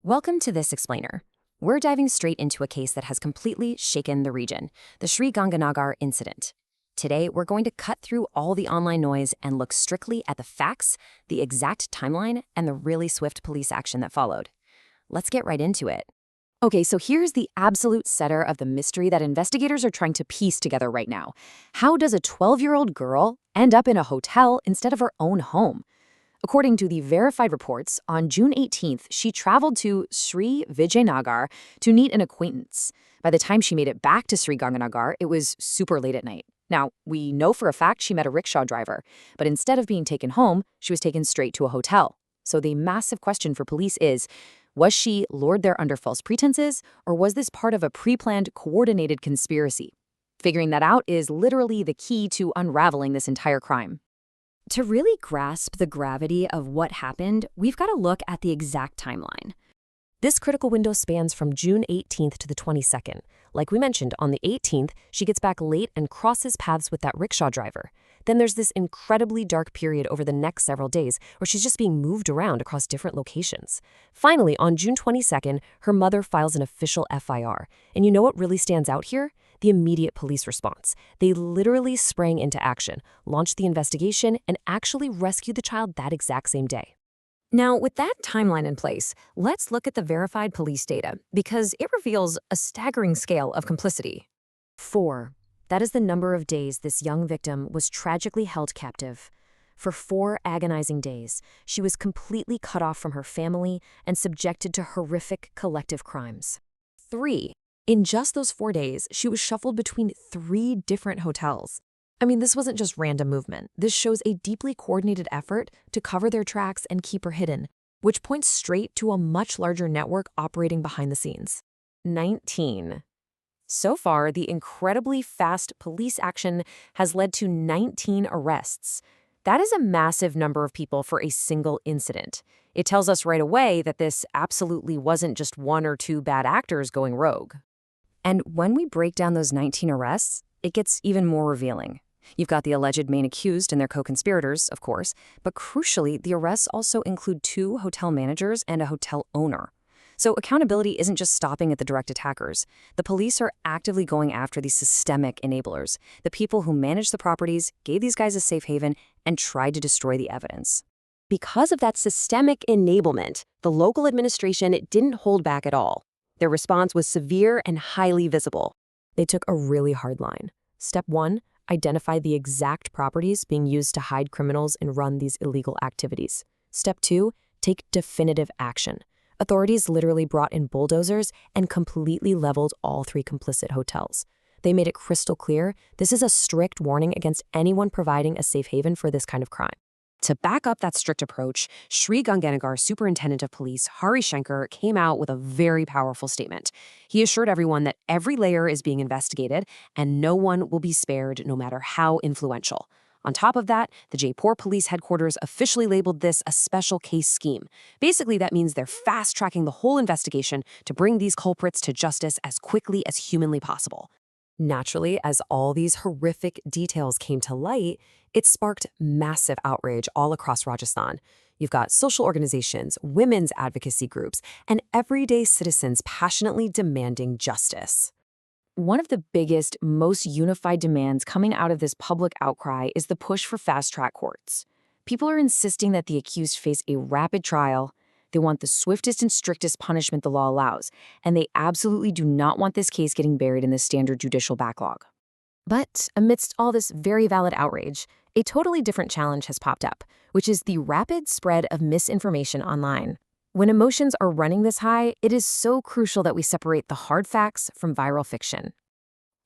Welcome to This Explainer. We're diving straight into a case that has completely shaken the region, the Sri Ganganagar incident. Today, we're going to cut through all the online noise and look strictly at the facts, the exact timeline, and the really swift police action that followed. Let's get right into it. Okay, so here's the absolute center of the mystery that investigators are trying to piece together right now. How does a 12-year-old girl end up in a hotel instead of her own home? According to the verified reports, on June 18th, she traveled to Sri Vijayanagar to meet an acquaintance. By the time she made it back to Sri Ganganagar, it was super late at night. Now, we know for a fact she met a rickshaw driver, but instead of being taken home, she was taken straight to a hotel. So the massive question for police is, was she lured there under false pretenses, or was this part of a pre-planned, coordinated conspiracy? Figuring that out is literally the key to unraveling this entire crime. To really grasp the gravity of what happened, we've got to look at the exact timeline. This critical window spans from June 18th to the 22nd. Like we mentioned, on the 18th, she gets back late and crosses paths with that rickshaw driver. Then there's this incredibly dark period over the next several days where she's just being moved around across different locations. Finally, on June 22nd, her mother files an official FIR. And you know what really stands out here? The immediate police response. They literally sprang into action, launched the investigation, and actually rescued the child that exact same day. Now, with that timeline in place, let's look at the verified police data, because it reveals a staggering scale of complicity. 4. That is the number of days this young victim was tragically held captive. For 4 agonizing days, she was completely cut off from her family and subjected to horrific collective crimes. 3. In just those 4 days, she was shuffled between 3 different hotels. I mean, this wasn't just random movement. This shows a deeply coordinated effort to cover their tracks and keep her hidden, which points straight to a much larger network operating behind the scenes. 19. So far, the incredibly fast police action has led to 19 arrests. That is a massive number of people for a single incident. It tells us right away that this absolutely wasn't just 1 or 2 bad actors going rogue. And when we break down those 19 arrests, it gets even more revealing. You've got the alleged main accused and their co-conspirators, of course, but crucially, the arrests also include 2 hotel managers and a hotel owner. So accountability isn't just stopping at the direct attackers. The police are actively going after these systemic enablers, the people who managed the properties, gave these guys a safe haven, and tried to destroy the evidence. Because of that systemic enablement, the local administration didn't hold back at all. Their response was severe and highly visible. They took a really hard line. Step 1, identify the exact properties being used to hide criminals and run these illegal activities. Step 2, take definitive action. Authorities literally brought in bulldozers and completely leveled all 3 complicit hotels. They made it crystal clear this is a strict warning against anyone providing a safe haven for this kind of crime. To back up that strict approach, Sri Ganganagar Superintendent of Police Hari Shankar came out with a very powerful statement. He assured everyone that every layer is being investigated and no one will be spared, no matter how influential. On top of that, the Jaipur Police Headquarters officially labeled this a special case scheme. Basically, that means they're fast-tracking the whole investigation to bring these culprits to justice as quickly as humanly possible. Naturally, as all these horrific details came to light, it sparked massive outrage all across Rajasthan. You've got social organizations, women's advocacy groups, and everyday citizens passionately demanding justice. One of the biggest, most unified demands coming out of this public outcry is the push for fast-track courts. People are insisting that the accused face a rapid trial. They want the swiftest and strictest punishment the law allows, and they absolutely do not want this case getting buried in the standard judicial backlog. But amidst all this very valid outrage, a totally different challenge has popped up, which is the rapid spread of misinformation online. When emotions are running this high, it is so crucial that we separate the hard facts from viral fiction.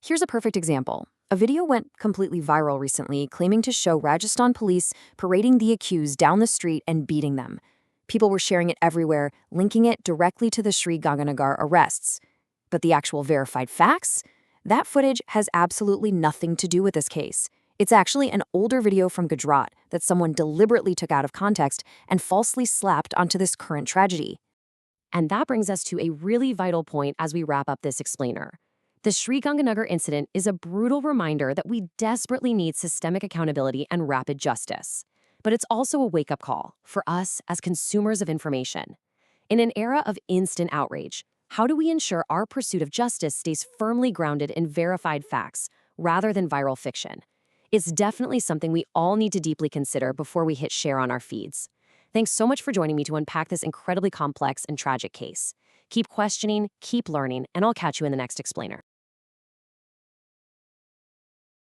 Here's a perfect example. A video went completely viral recently claiming to show Rajasthan police parading the accused down the street and beating them. People were sharing it everywhere, linking it directly to the Sri Ganganagar arrests. But the actual verified facts? That footage has absolutely nothing to do with this case. It's actually an older video from Gujarat that someone deliberately took out of context and falsely slapped onto this current tragedy. And that brings us to a really vital point as we wrap up this explainer. The Sri Ganganagar incident is a brutal reminder that we desperately need systemic accountability and rapid justice. But it's also a wake-up call for us as consumers of information. In an era of instant outrage, how do we ensure our pursuit of justice stays firmly grounded in verified facts rather than viral fiction? It's definitely something we all need to deeply consider before we hit share on our feeds. Thanks so much for joining me to unpack this incredibly complex and tragic case. Keep questioning, keep learning, and I'll catch you in the next explainer.